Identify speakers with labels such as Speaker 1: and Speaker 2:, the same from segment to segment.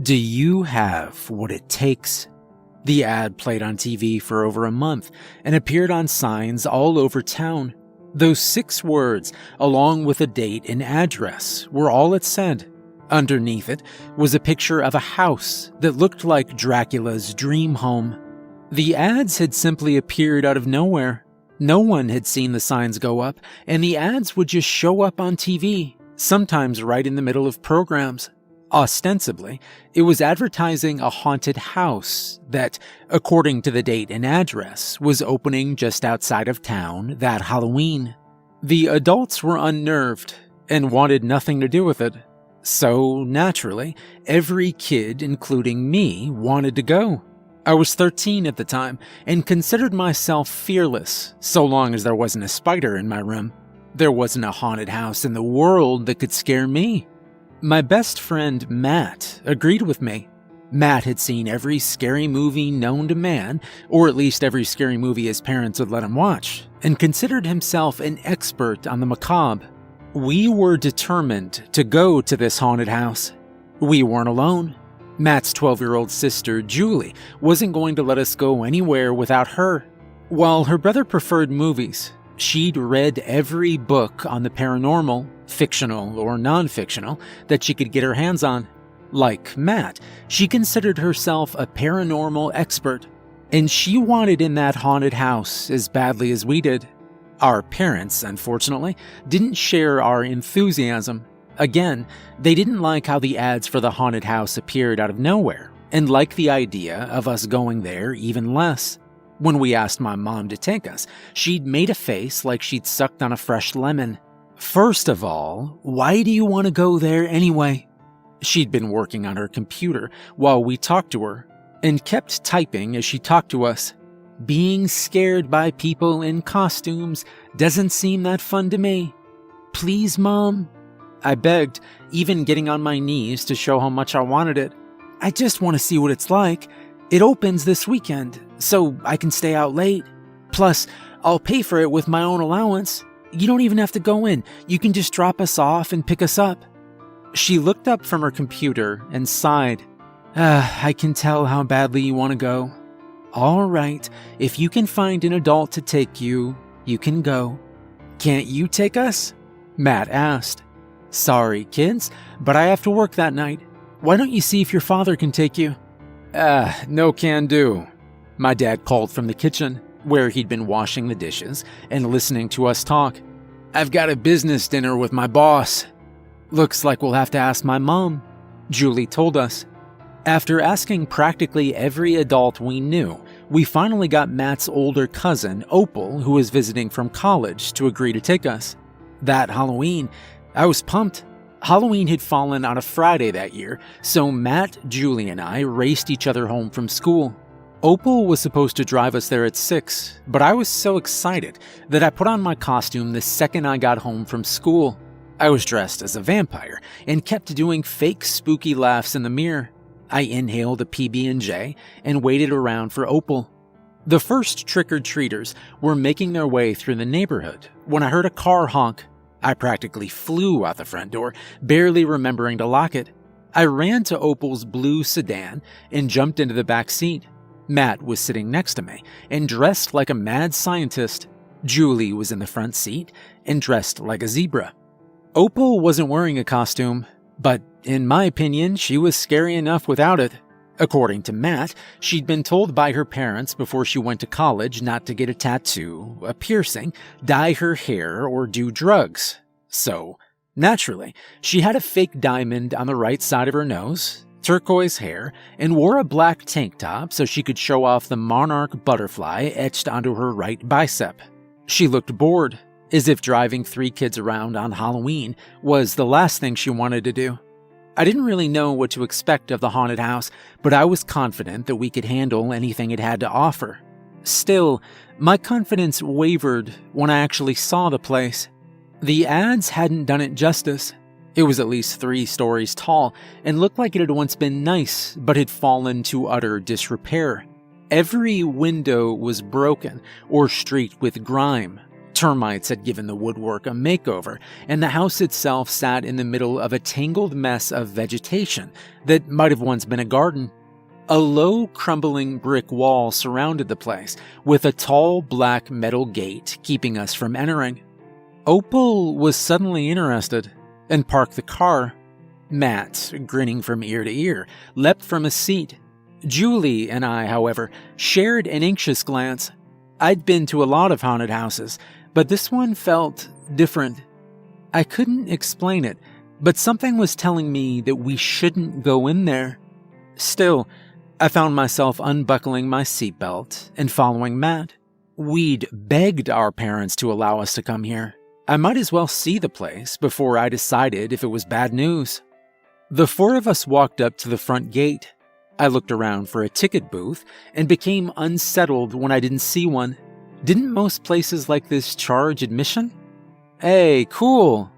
Speaker 1: Do you have what it takes? The ad played on TV for over a month and appeared on signs all over town. Those 6 words, along with a date and address, were all it said. Underneath it was a picture of a house that looked like Dracula's dream home. The ads had simply appeared out of nowhere. No one had seen the signs go up, and the ads would just show up on TV, sometimes right in the middle of programs. Ostensibly, it was advertising a haunted house that, according to the date and address, was opening just outside of town that Halloween. The adults were unnerved and wanted nothing to do with it. So, naturally, every kid, including me, wanted to go. I was 13 at the time and considered myself fearless, so long as there wasn't a spider in my room. There wasn't a haunted house in the world that could scare me. My best friend, Matt, agreed with me. Matt had seen every scary movie known to man, or at least every scary movie his parents would let him watch, and considered himself an expert on the macabre. We were determined to go to this haunted house. We weren't alone. Matt's 12-year-old sister, Julie, wasn't going to let us go anywhere without her. While her brother preferred movies, she'd read every book on the paranormal, fictional or non-fictional, that she could get her hands on. Like Matt, she considered herself a paranormal expert, and she wanted in that haunted house as badly as we did. Our parents, unfortunately, didn't share our enthusiasm. Again, they didn't like how the ads for the haunted house appeared out of nowhere, and liked the idea of us going there even less. When we asked my mom to take us, she'd made a face like she'd sucked on a fresh lemon. First of all, why do you want to go there anyway? She'd been working on her computer while we talked to her, and kept typing as she talked to us. Being scared by people in costumes doesn't seem that fun to me. Please, Mom? I begged, even getting on my knees to show how much I wanted it. I just want to see what it's like. It opens this weekend, so I can stay out late. Plus, I'll pay for it with my own allowance. You don't even have to go in. You can just drop us off and pick us up. She looked up from her computer and sighed. I can tell how badly you want to go. All right, if you can find an adult to take you, you can go. Can't you take us? Matt asked. Sorry, kids, but I have to work that night. Why don't you see if your father can take you? No can do. My dad called from the kitchen, where he'd been washing the dishes and listening to us talk. I've got a business dinner with my boss. Looks like we'll have to ask my mom, Julie told us. After asking practically every adult we knew, we finally got Matt's older cousin, Opal, who was visiting from college, to agree to take us. That Halloween, I was pumped. Halloween had fallen on a Friday that year, so Matt, Julie, and I raced each other home from school. Opal was supposed to drive us there at 6, but I was so excited that I put on my costume the second I got home from school. I was dressed as a vampire and kept doing fake spooky laughs in the mirror. I inhaled a PB&J and waited around for Opal. The first trick-or-treaters were making their way through the neighborhood when I heard a car honk. I practically flew out the front door, barely remembering to lock it. I ran to Opal's blue sedan and jumped into the back seat. Matt was sitting next to me and dressed like a mad scientist. Julie was in the front seat and dressed like a zebra. Opal wasn't wearing a costume, but in my opinion, she was scary enough without it. According to Matt, she'd been told by her parents before she went to college not to get a tattoo, a piercing, dye her hair, or do drugs. So, naturally, she had a fake diamond on the right side of her nose, turquoise hair, and wore a black tank top so she could show off the monarch butterfly etched onto her right bicep. She looked bored, as if driving 3 kids around on Halloween was the last thing she wanted to do. I didn't really know what to expect of the haunted house, but I was confident that we could handle anything it had to offer. Still, my confidence wavered when I actually saw the place. The ads hadn't done it justice. It was at least 3 stories tall and looked like it had once been nice, but had fallen to utter disrepair. Every window was broken or streaked with grime. Termites had given the woodwork a makeover, and the house itself sat in the middle of a tangled mess of vegetation that might have once been a garden. A low, crumbling brick wall surrounded the place, with a tall black metal gate keeping us from entering. Opal was suddenly interested and parked the car. Matt, grinning from ear to ear, leapt from his seat. Julie and I, however, shared an anxious glance. I'd been to a lot of haunted houses, but this one felt different. I couldn't explain it, but something was telling me that we shouldn't go in there. Still, I found myself unbuckling my seatbelt and following Matt. We'd begged our parents to allow us to come here. I might as well see the place before I decided if it was bad news. The four of us walked up to the front gate. I looked around for a ticket booth and became unsettled when I didn't see one. Didn't most places like this charge admission? Hey, cool.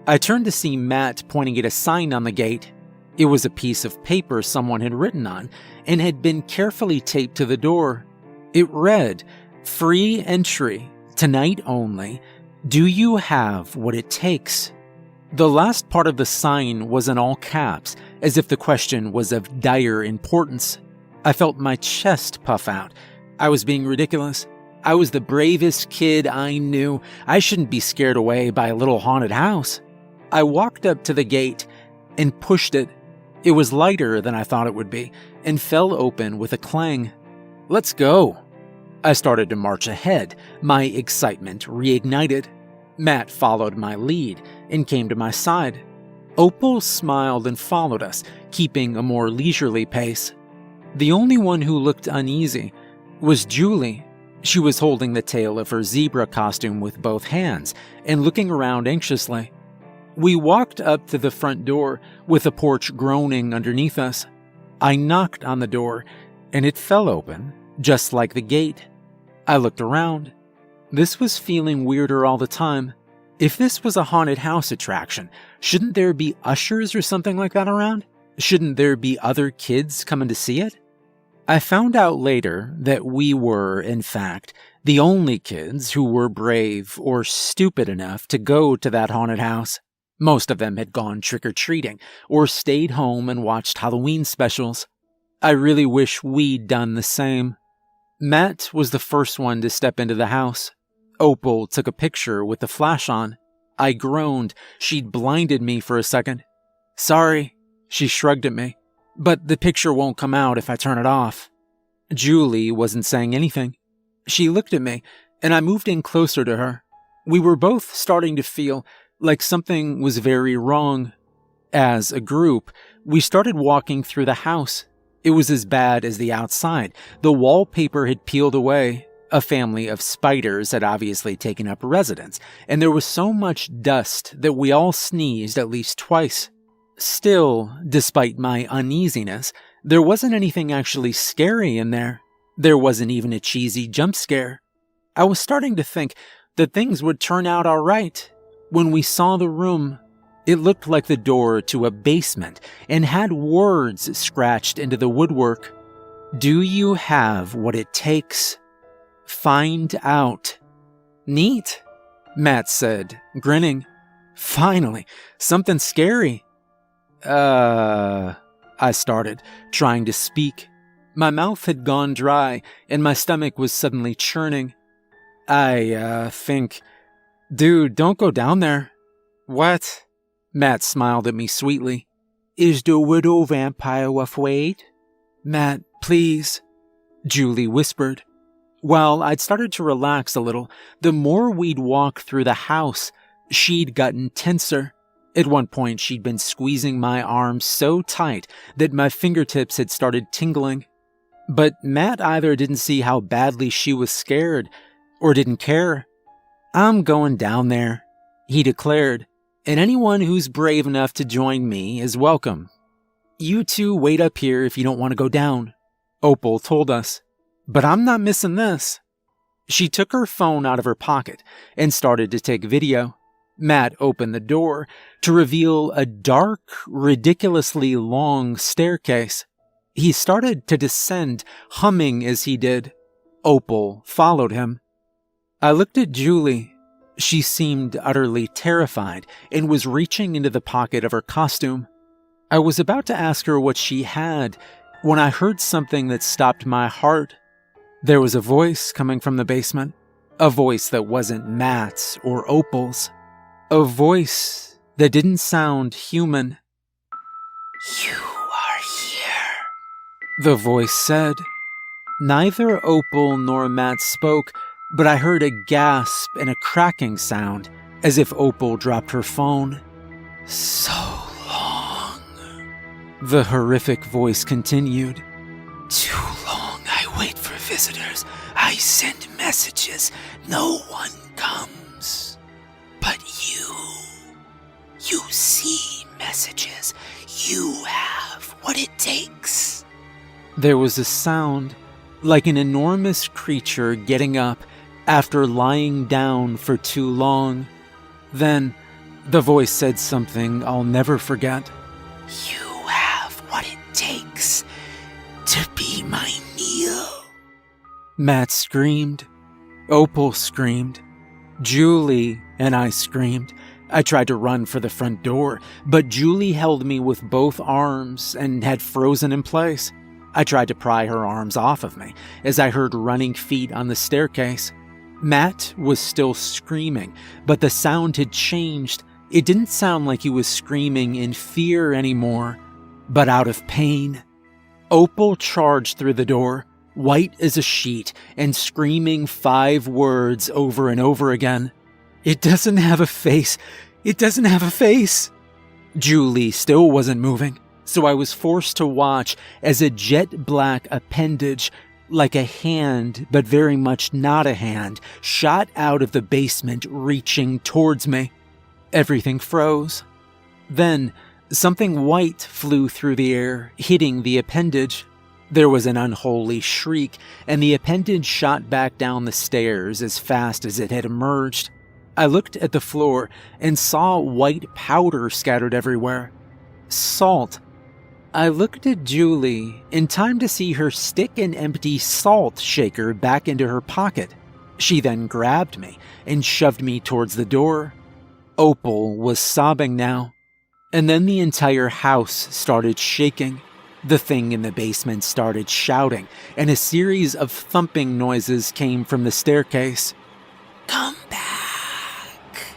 Speaker 1: I turned to see Matt pointing at a sign on the gate. It was a piece of paper someone had written on and had been carefully taped to the door. It read, "Free entry, tonight only. Do you have what it takes?" The last part of the sign was in all caps, as if the question was of dire importance. I felt my chest puff out. I was being ridiculous. I was the bravest kid I knew. I shouldn't be scared away by a little haunted house. I walked up to the gate and pushed it. It was lighter than I thought it would be, and fell open with a clang. "Let's go." I started to march ahead, my excitement reignited. Matt followed my lead and came to my side. Opal smiled and followed us, keeping a more leisurely pace. The only one who looked uneasy was Julie. She was holding the tail of her zebra costume with both hands and looking around anxiously. We walked up to the front door with the porch groaning underneath us. I knocked on the door and it fell open, just like the gate. I looked around. This was feeling weirder all the time. If this was a haunted house attraction, shouldn't there be ushers or something like that around? Shouldn't there be other kids coming to see it? I found out later that we were, in fact, the only kids who were brave or stupid enough to go to that haunted house. Most of them had gone trick-or-treating or stayed home and watched Halloween specials. I really wish we'd done the same. Matt was the first one to step into the house. Opal took a picture with the flash on. I groaned. She'd blinded me for a second. "Sorry," she shrugged at me, "but the picture won't come out if I turn it off." Julie wasn't saying anything. She looked at me, and I moved in closer to her. We were both starting to feel like something was very wrong. As a group, we started walking through the house. It was as bad as the outside. The wallpaper had peeled away. A family of spiders had obviously taken up residence, and there was so much dust that we all sneezed at least twice. Still, despite my uneasiness, there wasn't anything actually scary in there. There wasn't even a cheesy jump scare. I was starting to think that things would turn out all right. When we saw the room, it looked like the door to a basement and had words scratched into the woodwork. "Do you have what it takes? Find out." "Neat," Matt said, grinning. "Finally, something scary." I started, trying to speak. My mouth had gone dry, and my stomach was suddenly churning. I think... Dude, don't go down there." "What?" Matt smiled at me sweetly. "Is the widow vampire afraid?" "Matt, please," Julie whispered. While I'd started to relax a little, the more we'd walked through the house, she'd gotten tenser. At one point, she'd been squeezing my arm so tight that my fingertips had started tingling. But Matt either didn't see how badly she was scared or didn't care. "I'm going down there," he declared, "and anyone who's brave enough to join me is welcome. You two wait up here if you don't want to go down," Opal told us. "But I'm not missing this." She took her phone out of her pocket and started to take video. Matt opened the door to reveal a dark, ridiculously long staircase. He started to descend, humming as he did. Opal followed him. I looked at Julie, She seemed utterly terrified and was reaching into the pocket of her costume. I was about to ask her what she had when I heard something that stopped my heart. There was a voice coming from the basement, a voice that wasn't Matt's or Opal's, a voice that didn't sound human. "You are here," the voice said. Neither Opal nor Matt spoke, but I heard a gasp and a cracking sound, as if Opal dropped her phone. "So long," the horrific voice continued. "Too long I wait for visitors. I send messages. No one comes. But you see messages. You have what it takes." There was a sound like an enormous creature getting up after lying down for too long. Then the voice said something I'll never forget. "You have what it takes to be my meal." Matt screamed. Opal screamed. Julie and I screamed. I tried to run for the front door, but Julie held me with both arms and had frozen in place. I tried to pry her arms off of me as I heard running feet on the staircase. Matt was still screaming, but the sound had changed. It didn't sound like he was screaming in fear anymore, but out of pain. Opal charged through the door, white as a sheet, and screaming 5 words over and over again. "It doesn't have a face. It doesn't have a face." Julie still wasn't moving, so I was forced to watch as a jet black appendage, like a hand but very much not a hand, shot out of the basement reaching towards me. Everything froze. Then something white flew through the air, hitting the appendage. There was an unholy shriek, and the appendage shot back down the stairs as fast as it had emerged. I looked at the floor and saw white powder scattered everywhere. Salt. I looked at Julie in time to see her stick an empty salt shaker back into her pocket. She then grabbed me and shoved me towards the door. Opal was sobbing now. And then the entire house started shaking. The thing in the basement started shouting, and a series of thumping noises came from the staircase. "Come back."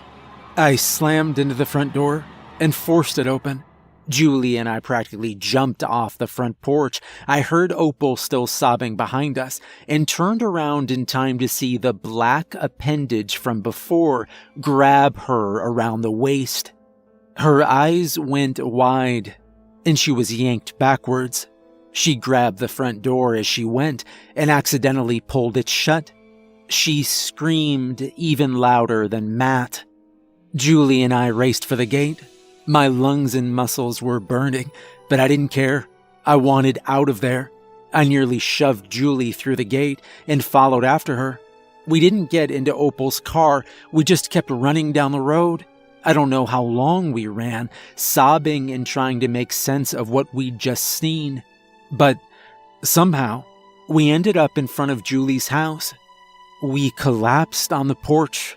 Speaker 1: I slammed into the front door and forced it open. Julie and I practically jumped off the front porch. I heard Opal still sobbing behind us and turned around in time to see the black appendage from before grab her around the waist. Her eyes went wide, and she was yanked backwards. She grabbed the front door as she went and accidentally pulled it shut. She screamed even louder than Matt. Julie and I raced for the gate. My lungs and muscles were burning, but I didn't care. I wanted out of there. I nearly shoved Julie through the gate and followed after her. We didn't get into Opal's car. We just kept running down the road. I don't know how long we ran, sobbing and trying to make sense of what we'd just seen. But somehow, we ended up in front of Julie's house. We collapsed on the porch.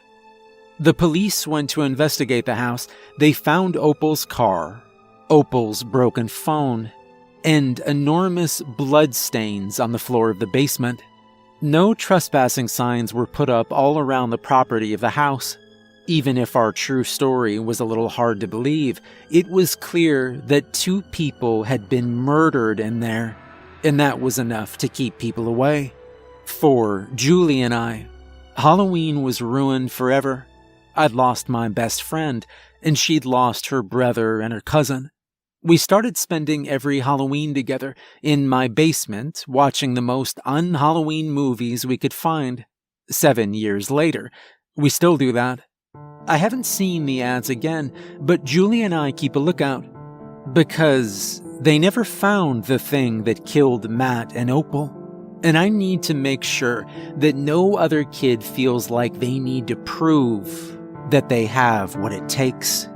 Speaker 1: The police went to investigate the house. They found Opal's car, Opal's broken phone, and enormous blood stains on the floor of the basement. No trespassing signs were put up all around the property of the house. Even if our true story was a little hard to believe, it was clear that 2 people had been murdered in there, and that was enough to keep people away. For Julie and I, Halloween was ruined forever. I'd lost my best friend, and she'd lost her brother and her cousin. We started spending every Halloween together in my basement, watching the most un-Halloween movies we could find. 7 years later, we still do that. I haven't seen the ads again, but Julie and I keep a lookout. Because they never found the thing that killed Matt and Opal. And I need to make sure that no other kid feels like they need to prove that they have what it takes.